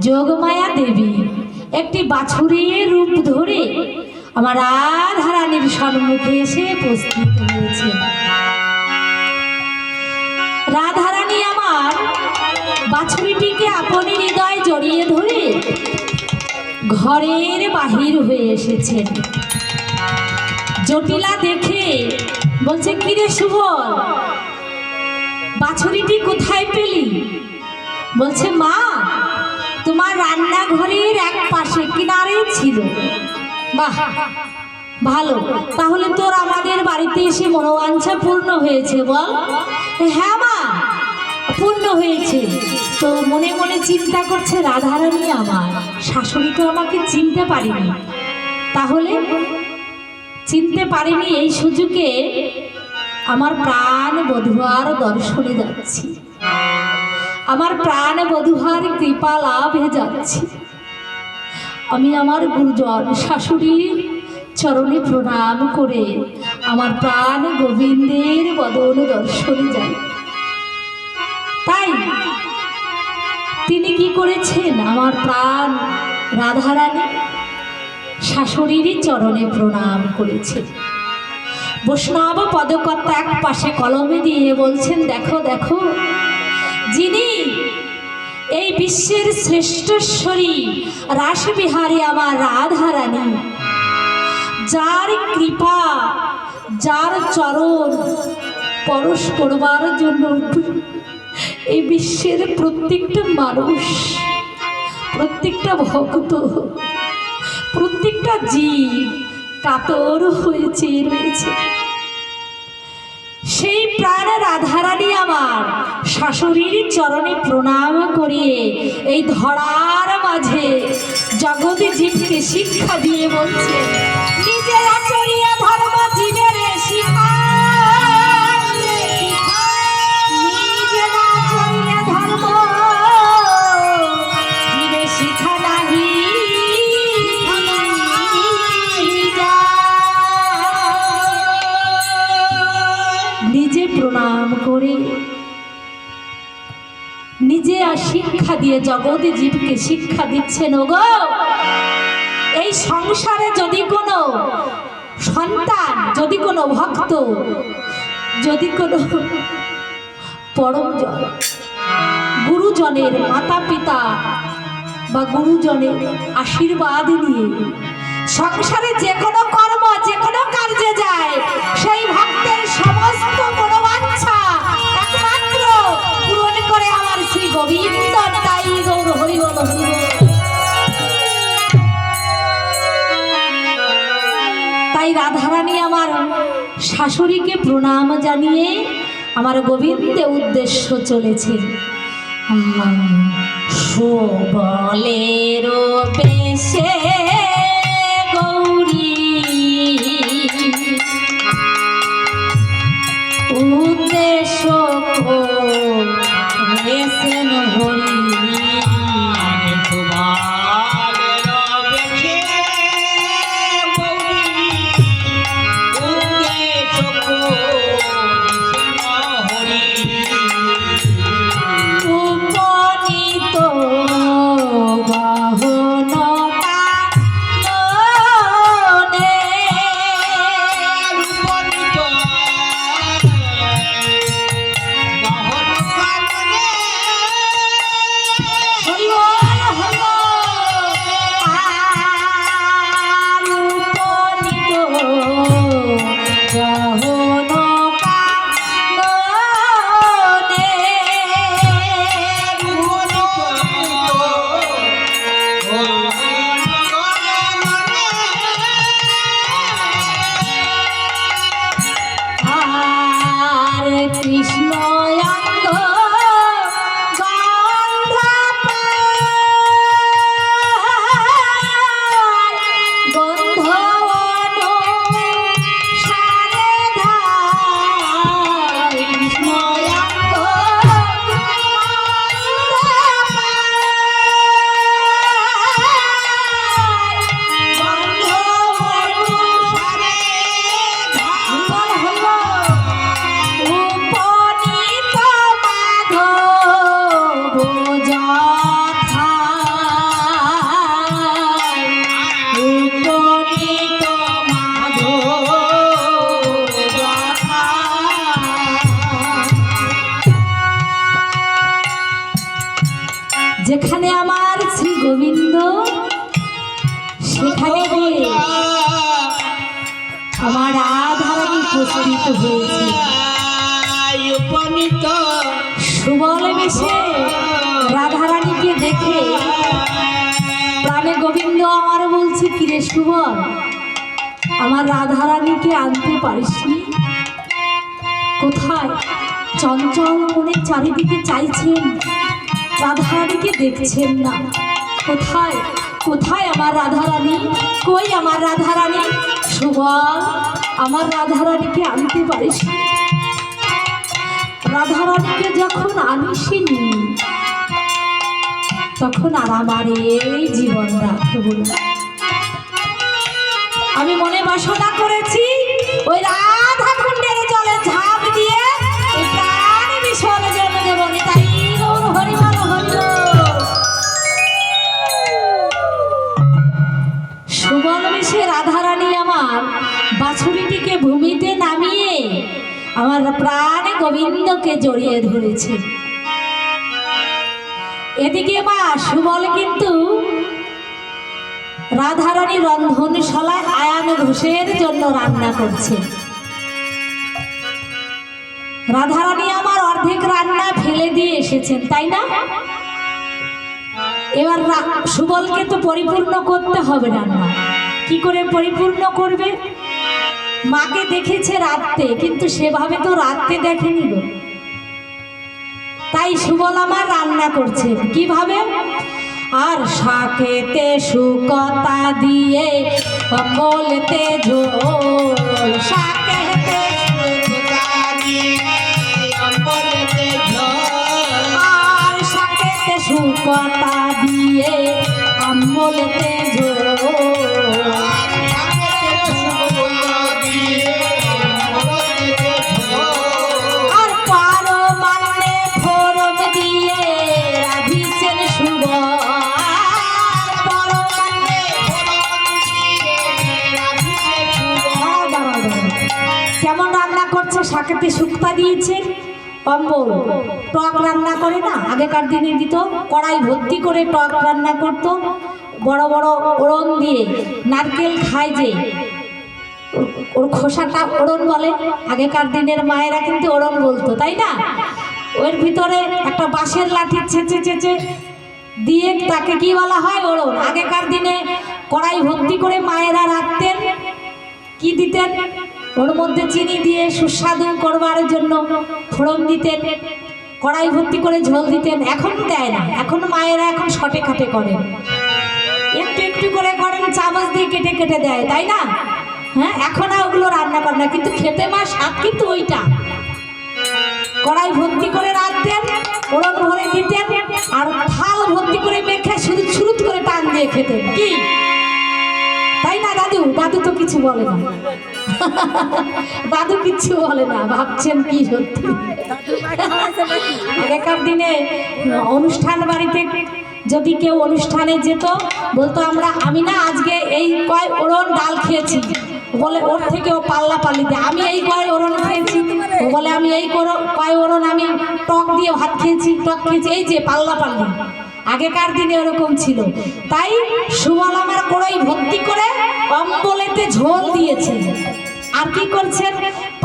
যোগমায়া দেবী একটি বাছুরের রূপ ধরে আমার রাধারানীর সম্মুখে এসে উপস্থিত হয়েছে। রাধারানী আমার বাছুরিটিকে আপনি হৃদয় জড়িয়ে ধরে ঘরের বাহির হয়ে এসেছেন। জটিলা দেখে বলছে, কিরে সুবল, বাছুরিটি কোথায় পেলি? বলছে, মা, তোমার রান্নাঘরের এক পাশে কিনারে ছিল। বাহ, ভালো, তাহলে তোর আমাদের বাড়িতে এসে মনোবাঞ্ছা পূর্ণ হয়েছে বল? হ্যাঁ মা, পূর্ণ হয়েছে। তো মনে মনে চিন্তা করছে, রাধারানী আমার শাশুড়ি তো আমাকে চিনতে পারিনি, তাহলে চিনতে পারিনি, এই সুযোগে আমার প্রাণ বধূয়ার দর্শনে যাচ্ছি, আমার প্রাণ বধূয়ার কৃপা লাভে যাচ্ছি। আমি আমার গুরুজন শাশুড়ির চরণে প্রণাম করে আমার প্রাণ গোবিন্দের বদন দর্শনে যাই। তাই তিনি কি করেছেন? আমার প্রাণ রাধারানী শাশুড়ির চরণে প্রণাম করেছেন। বৈষ্ণব পদকর্তা এক পাশে কলমে দিয়ে বলছেন, দেখো দেখো, যিনি এই বিশ্বের শ্রেষ্ঠেশ্বরী রাসবিহারী আমার রাধারানী, যার কৃপা, যার চরণ পরশ করবার জন্য এই বিশ্বের প্রত্যেকটা মানুষ, প্রত্যেকটা ভক্ত, প্রত্যেকটা জীব কাতর হয়ে চেয়ে রয়েছে, সেই প্রাণ রাধারানী আমার শাশুড়ির চরণে প্রণাম করিয়ে এই ধরার মাঝে জগৎ জীবকে শিক্ষা দিয়ে বলছে, নিজের আচরিয়া ধর্ম জীবের শিখা, নিজের আচরিয়া ধর্ম জীবে শিখা নাহি, নিজে প্রণাম করে নিজে শিক্ষা দিয়ে জগৎ জীবকে শিক্ষা দিচ্ছেন। ওগো, এই সংসারে যদি কোনো সন্তান, যদি কোনো ভক্ত, যদি কোনো পরমজন গুরুজনের, মাতা পিতা বা গুরুজনের আশীর্বাদ নিয়ে সংসারে যে কোনো কর্ম, যে কোনো কার্যে যায়, সেই ভক্তের সমস্ত মনোবাঞ্ছা একমাত্র পূরণ করে আমার শ্রী গোবিন্দ। তাই গৌর হরি বল, হরি বল। তাই রাধারানী আমার শাশুড়িকে প্রণাম জানিয়ে আমার গোবিন্দের উদ্দেশ্য চলেছে। সুবলের বেশে গৌরী উদ্দেশ্য করেছেন হরি, উপনীত বাহু যেখানে আমার শ্রী গোবিন্দ, সেখানে গিয়ে আমার রাধারানী উপস্থিত হয়েছে। সুবল বেশে রাধারানীকে দেখে প্রাণে গোবিন্দ আমার বলছে, কিরে সুবল, আমার রাধারানীকে আনতে পারিসনি? কোথায়? চঞ্চল মনে চারিদিকে চাইছেন, রাধারানীকে দেখছেন না। কোথায় কোথায় আমার রাধারানী? কই আমার রাধারানী? সুবল, আমার রাধারানীকে আনতে পারিসনি? রাধারানীকে যখন আনিসনি, তখন আর আমার এই জীবন রাখব না। আমি মনে বাসনা করেছি ওই রাধা কুণ্ডের জলে ঝাঁপ দিয়ে এই প্রাণ বিসর্জন দেব। তাই গৌর হরি বল, হরি বল। সুবল বেশে রাধারানী আমার বাছুরিটিকে ভূমিতে নামিয়ে আমার প্রাণে গোবিন্দকে জড়িয়ে ধরেছে। এদিকে মা সুবল কিন্তু রাধারানী রন্ধনশালায় আয়ান ঘোষের জন্য রান্না করছে। রাধারানী আমার অর্ধেক রান্না ফেলে দিয়ে এসেছেন, তাই না? এবার সুবলকে তো পরিপূর্ণ করতে হবে রান্না। কি করে পরিপূর্ণ করবে? মাকে দেখেছে রাত্রে, কিন্তু সেভাবে তো রাত্রে দেখেনি গো। তাই সুবল আমার রান্না করছে কিভাবে? আর শাকেতে শুকতা দিয়ে বলতে ঝোল, শাকেতে শুকতা দিয়ে বলতে ঝোল, আর শাকেতে শুকতা দিয়ে বলতে ঝোল, আর পারো মানে ফোরম দিয়ে রাধিছেন সুবল। কেমন রান্না করছে? শাকেতে শুক্তা দিয়েছে, অম্বল টক রান্না করে না, আগেকার দিনে দিত, কড়াই ভর্তি করে টক রান্না করত, বড় বড় ওড়ন দিয়ে, নারকেল খায় যে ওর খোসাটা ওড়ন বলে, আগেকার দিনের মায়েরা কিন্তু ওড়ন বলতো, তাই না? ওর ভিতরে একটা বাঁশের লাঠি ছেঁচে ছেঁচে দিয়ে তাকে কি বলা হয়? ওড়ন। আগেকার দিনে কড়াই ভর্তি করে মায়েরা রাখতেন, কি দিতেন? ওর মধ্যে চিনি দিয়ে সুস্বাদু করবার জন্য ফোড়ন দিতেন, কড়াই ভর্তি করে ঝোল দিতেন। এখন দেয় না, এখন মায়েরা এখন শটে খাটে করেন, একটু একটু করে করেন, চামচ দিয়ে কেটে কেটে দেয়, তাই না? হ্যাঁ, এখন আর ওগুলো রান্না করে না, কিন্তু খেতে মা স্বাদ কিন্তু ওইটা। কড়াই ভর্তি করে রাখতেন, ওড়ন ভরে দিতেন, আর থাল ভর্তি করে মেখে শুধু ছুরুত করে টান দিয়ে খেতেন, কি তাই না? দাদু দাদু তো কিছু বলে না, দাদু কিচ্ছু বলে না, ভাবছেন কি সত্যি? আগেকার দিনে অনুষ্ঠান বাড়িতে যদি কেউ অনুষ্ঠানে যেত, বলতো আমি না আজকে এই কয় ওড়ন ডাল খেয়েছি, বলে ওর থেকে ও পাল্লা পাল্লি দেয়, আমি এই কয় ওড়ন খেয়েছি, ও বলে আমি এই কয় ওড়ন আমি টক দিয়ে ভাত খেয়েছি, টক খেয়েছি, এই যে পাল্লা পাল্লি। আগেকার দিনে ওরকম ছিল। তাই সুবল আমার কড়াই ভর্তি করে অম্বলেতে ঝোল দিয়েছে। আর কি করছেন?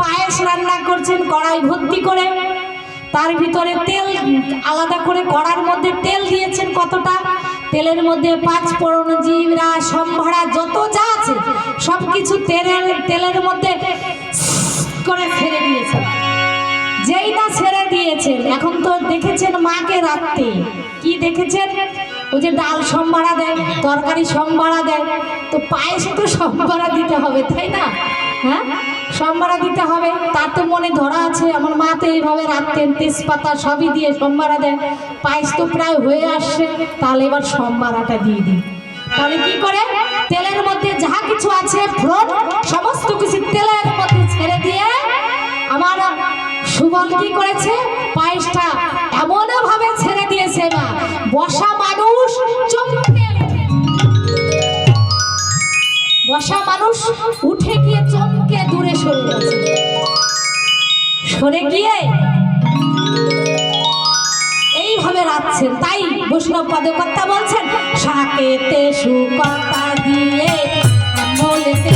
পায়েস রান্না করছেন কড়াই ভর্তি করে, তার ভিতরে তেল আলাদা করে কড়ার মধ্যে তেল দিয়েছেন। কতটা? তেলের মধ্যে পাঁচ ফোড়ন, জিরা, সম্ভারা, যত যা আছে সব কিছু তেলের মধ্যে করে ছেড়ে দিয়েছেন। যেই না ছেড়ে দিয়েছেন, এখন তো দেখেছেন মাকে রাখতে কি দেখেছেন? ওই যে ডাল সম্ভারা দেয়, তরকারি সম্ভারা দেয়, তো পায়েসে তো সম্ভারা দিতে হবে, তাই না? হ্যাঁ, সম্ভারা দিতে হবে। তার তো মনে ধরা আছে, আমার মা তো এইভাবে রাখতেন, তেজপাতা সবই দিয়ে সম্ভারা দেয়। পায়েস তো প্রায় হয়ে আসছে, তাহলে এবার সম্ভারাটা দিয়ে দিই। তাহলে কি করে? তেলের মধ্যে যা কিছু আছে ফোড়ন সমস্ত কিছু তেলের মধ্যে ছেড়ে দিয়ে আমার সুবল কি করেছে? পায়েসটা এমন ভাবে ছেড়ে দিয়েছে না, বসা মানুষ চমকে, বসা মানুষ উঠে গিয়ে চমকে দূরে সরে গেছে। সরে গিয়ে এইভাবে বেড়াচ্ছেন। তাই বৈষ্ণব পদকর্তা বলছেন সাকেতে সুকর্তা দিয়ে বলতে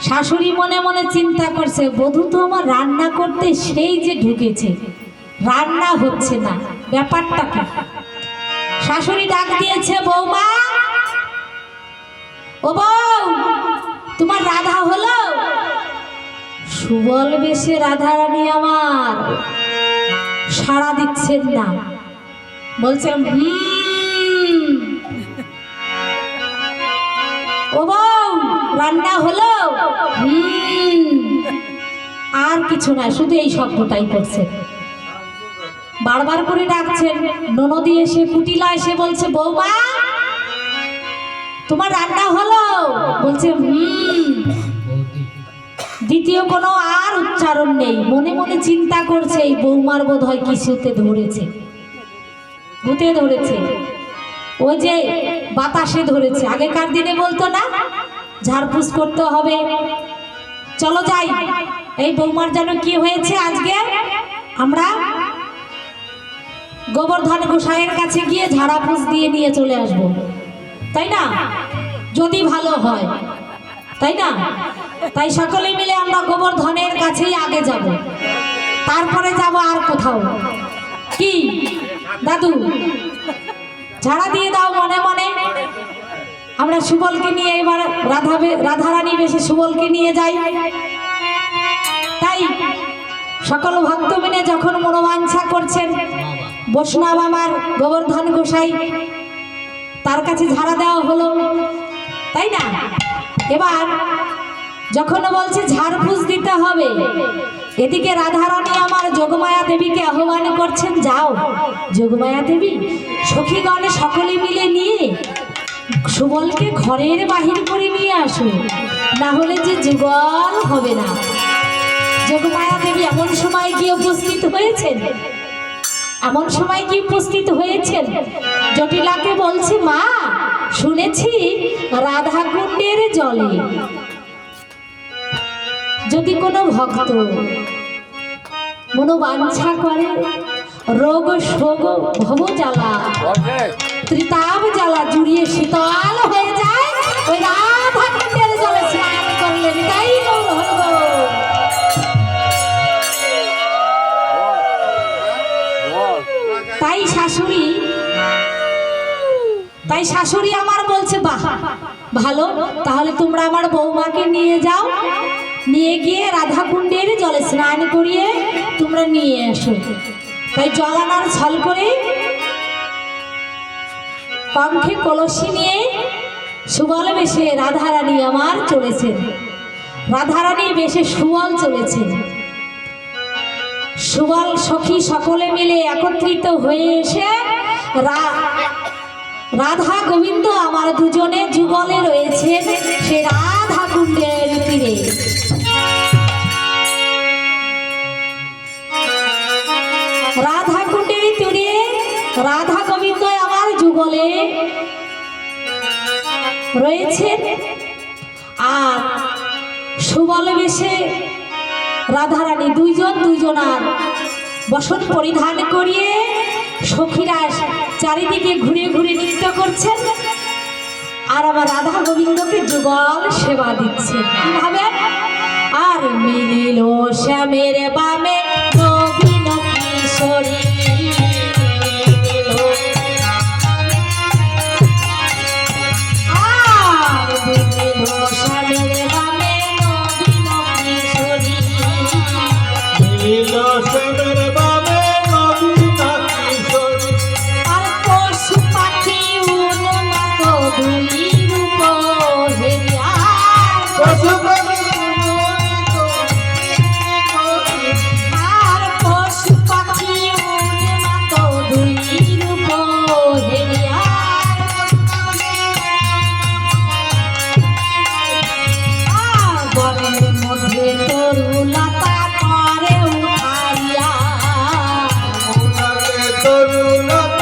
শাশুড়ি মনে মনে চিন্তা করছে বধূ তো আমার রান্না করতে সেই যে ঢুকেছে, রান্না হচ্ছে না, ব্যাপারটা কি? শাশুড়ি ডাক দিয়েছে বৌমা, ও বউ তোমার রাধা হলো? সুবল বেশে রাধা রানী আমার সাড়া দিচ্ছেন না, বলছেন ও বউ রান্না হলো? আর কিছু না, শুধু এই শব্দটাই করছে, বারবার করে ডাকছেন। ননদি এসে কুটিলা এসে বলছে বৌমা তোমার রান্না হলো? বলছে দ্বিতীয় কোনো আর উচ্চারণ নেই। মনে মনে চিন্তা করছে এই বৌমার বোধ হয় কিছুতে ধরেছে, ভূতে ধরেছে, ওই যে বাতাসে ধরেছে। আগেকার দিনে বলতো না ঝাড়ফুস করতে হবে, চলো যাই। এই বৌমার যেন কি হয়েছে, আজকে আমরা গোবর্ধন গোসাইয়ের কাছে গিয়ে ঝাড়াফুস দিয়ে নিয়ে চলে আসব, তাই না? যদি ভালো হয়, তাই না? তাই সকলে মিলে আমরা গোবর্ধনের কাছেই আগে যাব, তারপরে যাব আর কোথাও। কি দাদু ঝাড়া দিয়ে দাও মনে মনে। আমরা সুবলকে নিয়ে এবার রাধারানী বেশি সুবলকে নিয়ে যাই। তাই সকল ভক্ত মিলে যখন মনোবাঞ্ছা করছেন বৈষ্ণব আমার গোবর্ধন গোসাই, তার কাছে ঝাড়া দেওয়া হলো, তাই না? এবার যখন বলছে ঝাড়ফুস দিতে হবে, এদিকে রাধারানী আমার যোগমায়া দেবীকে আহ্বান করছেন, যাও যোগমায়া দেবী সখীগণে সকলে মিলে নিয়ে সুবলকে ঘরের বাহির করে নিয়ে আসো, না হলে যে যুগল হবে না। যোগমায়া দেবী এমন সময় কি উপস্থিত হয়েছেন, এমন সময় কি উপস্থিত হয়েছেন, জটিলাকে বলছে মা শুনেছি রাধাকুণ্ডের জলে যদি কোনো ভক্ত মনোবাঞ্ছা করে, রোগ শোক ভব জ্বালা ত্রিতাপ জ্বালা জুড়িয়ে শীতল হয়ে যায়, ওই রাধাকুণ্ডের জলে স্নান করলে তাই তাই শাশুড়ি আমার বলছে বাহ ভালো, তাহলে তোমরা আমার বৌমাকে নিয়ে যাও, নিয়ে গিয়ে রাধাকুণ্ডের জলে স্নান করিয়ে তোমরা নিয়ে এসো। তাই জল আনার ছল করে কণ্ঠে কলসি নিয়ে সুবল বেশে রাধারানী আমার চলেছেন, রাধারানী বেশে সুবল চলেছেন। সুবল সখী সকলে মিলে একত্রিত হয়ে এসে রাধা গোবিন্দ আমার দুজনে যুগলে রয়েছেন সে রাধা কুণ্ডের তীরে। রাধা কুণ্ডের তীরে রাধা গোবিন্দ আমার যুগলে রয়েছেন, আর সুবল বেশে রাধারানী দুইজনার বসন পরিধান করিয়ে সখীরা চারিদিকে ঘুরে ঘুরে নৃত্য করছেন আর আমার রাধা গোবিন্দকে যুগল সেবা দিচ্ছেন। কিভাবে? আর মিলিল শ্যামের বামে নবীন কিশোরী, আর মিলিল শ্যামের বামে নবীন কিশোরী, মিলিল শ্যামের বামে নবীন কিশোরী, আর পশু পাখি উন্নত দুই রূপ হেরিয়া, পশু পাখি আর পশু পাখি উন্নত দুই রূপ হেরিয়া, আর বনের মধ্যে তরুলতা করে উঠাইয়া, তরুলতা